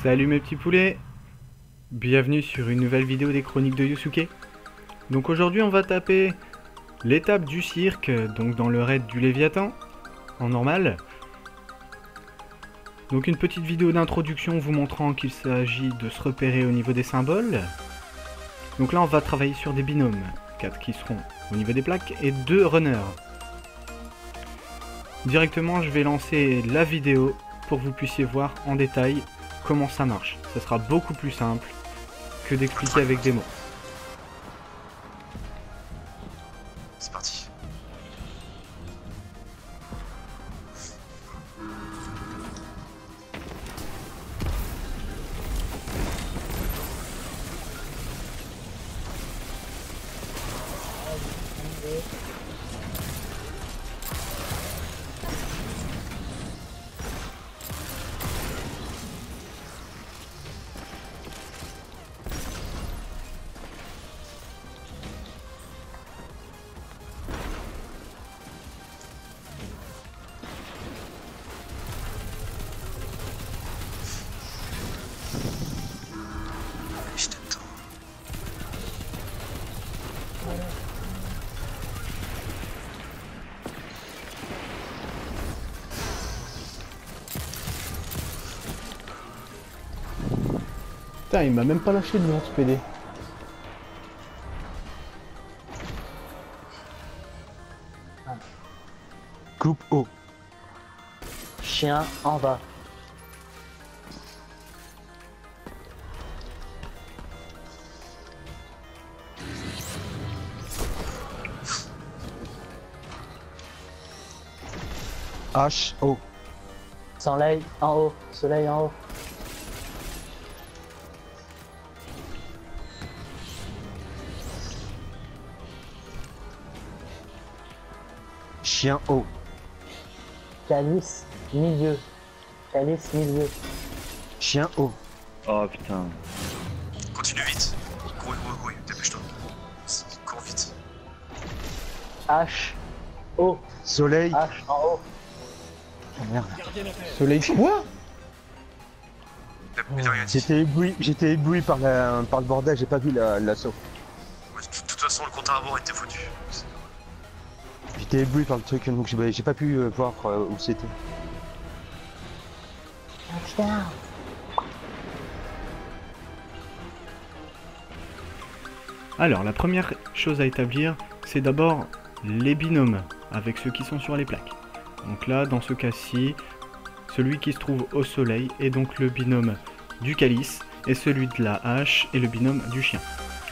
Salut mes petits poulets, bienvenue sur une nouvelle vidéo des chroniques de Yusuke. Donc aujourd'hui on va taper l'étape du cirque, donc dans le raid du Léviathan, en normal. Donc une petite vidéo d'introduction vous montrant qu'il s'agit de se repérer au niveau des symboles. Donc là on va travailler sur des binômes, 4 qui seront au niveau des plaques et 2 runners. Directement je vais lancer la vidéo pour que vous puissiez voir en détail comment ça marche. Ça sera beaucoup plus simple que d'expliquer avec des mots. C'est parti. Je t'attends. Putain, il m'a même pas lâché de ce PD. Coupe haut. Chien en bas. H haut. Soleil en haut. Soleil en haut. Chien haut. Calice milieu. Calice milieu. Chien haut. Oh putain. Continue vite. Cours, dépêche-toi. Cours vite. H haut. Soleil. H en haut. Oh, merde. Soleil quoi? J'étais ébloui par le bordel, j'ai pas vu l'assaut. Ouais, de toute façon, le compte à rebours était foutu. J'étais ébloui par le truc, donc j'ai pas pu voir où c'était. Alors la première chose à établir, c'est d'abord les binômes avec ceux qui sont sur les plaques. Donc là, dans ce cas-ci, celui qui se trouve au soleil est donc le binôme du calice et celui de la hache est le binôme du chien.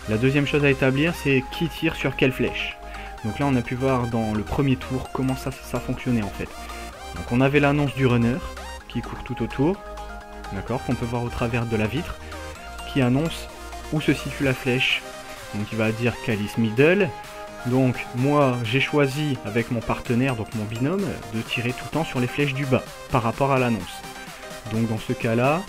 La deuxième chose à établir, c'est qui tire sur quelle flèche. Donc là, on a pu voir dans le premier tour comment ça fonctionnait en fait. Donc on avait l'annonce du runner qui court tout autour, d'accord, qu'on peut voir au travers de la vitre, qui annonce où se situe la flèche. Donc il va dire calice middle. Donc moi j'ai choisi avec mon partenaire, donc mon binôme, de tirer tout le temps sur les flèches du bas par rapport à l'annonce. Donc dans ce cas là,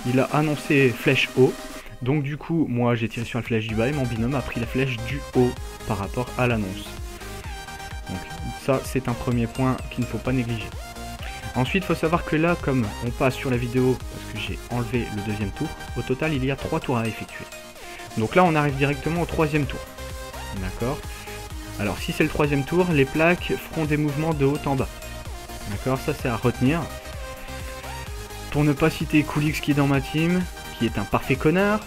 il a annoncé flèche haut. Donc du coup moi j'ai tiré sur la flèche du bas et mon binôme a pris la flèche du haut par rapport à l'annonce. Donc ça c'est un premier point qu'il ne faut pas négliger. Ensuite il faut savoir que là, comme on passe sur la vidéo parce que j'ai enlevé le deuxième tour, au total il y a 3 tours à effectuer. Donc là on arrive directement au troisième tour. D'accord. Alors si c'est le troisième tour, les plaques feront des mouvements de haut en bas. D'accord, ça c'est à retenir. Pour ne pas citer Coolix qui est dans ma team, qui est un parfait connard.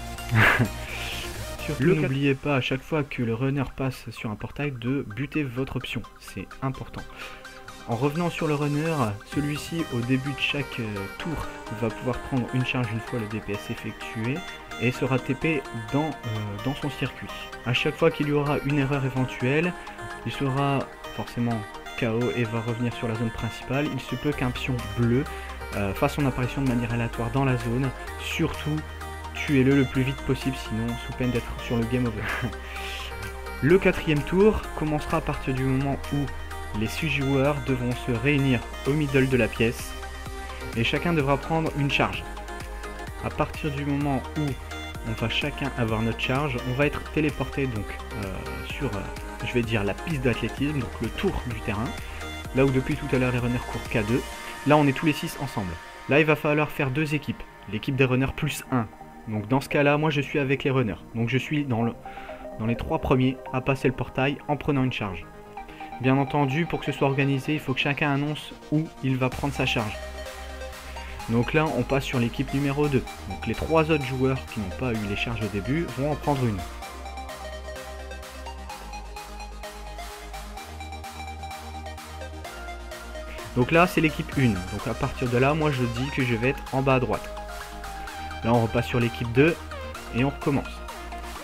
Surtout n'oubliez pas à chaque fois que le runner passe sur un portail de buter votre option. C'est important. En revenant sur le runner, celui-ci au début de chaque tour va pouvoir prendre une charge une fois le DPS effectué et sera TP dans son circuit. À chaque fois qu'il y aura une erreur éventuelle, il sera forcément KO et va revenir sur la zone principale. Il se peut qu'un pion bleu fasse son apparition de manière aléatoire dans la zone. Surtout, tuez-le le plus vite possible, sinon sous peine d'être sur le game over. Le quatrième tour commencera à partir du moment où les 6 joueurs devront se réunir au middle de la pièce et chacun devra prendre une charge. À partir du moment où on va chacun avoir notre charge, on va être téléporté donc sur, je vais dire, la piste d'athlétisme, donc le tour du terrain, là où depuis tout à l'heure les runners courent K2. Là on est tous les 6 ensemble. Là il va falloir faire 2 équipes, l'équipe des runners plus 1. Donc dans ce cas là, moi je suis avec les runners, donc je suis dans les 3 premiers à passer le portail en prenant une charge. Bien entendu, pour que ce soit organisé, il faut que chacun annonce où il va prendre sa charge. Donc là, on passe sur l'équipe numéro 2. Donc les 3 autres joueurs qui n'ont pas eu les charges au début vont en prendre une. Donc là, c'est l'équipe 1. Donc à partir de là, moi je dis que je vais être en bas à droite. Là, on repasse sur l'équipe 2 et on recommence.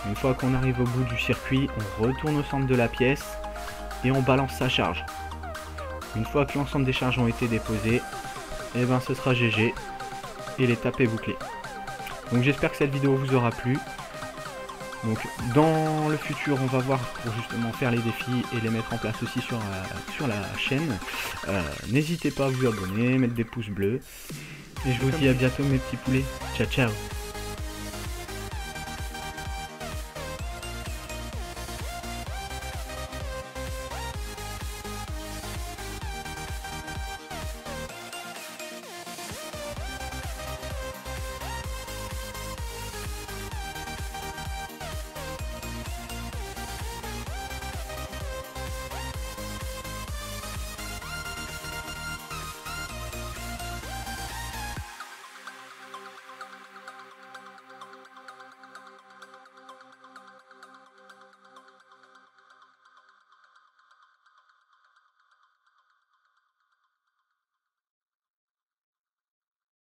Une fois qu'on arrive au bout du circuit, on retourne au centre de la pièce et on balance sa charge. Une fois que l'ensemble des charges ont été déposées, et ben ce sera GG et l'étape est bouclée. Donc j'espère que cette vidéo vous aura plu. Donc dans le futur on va voir pour justement faire les défis et les mettre en place aussi sur la chaîne. N'hésitez pas à vous abonner, mettre des pouces bleus. Et je vous dis à bientôt mes petits poulets. Ciao ciao.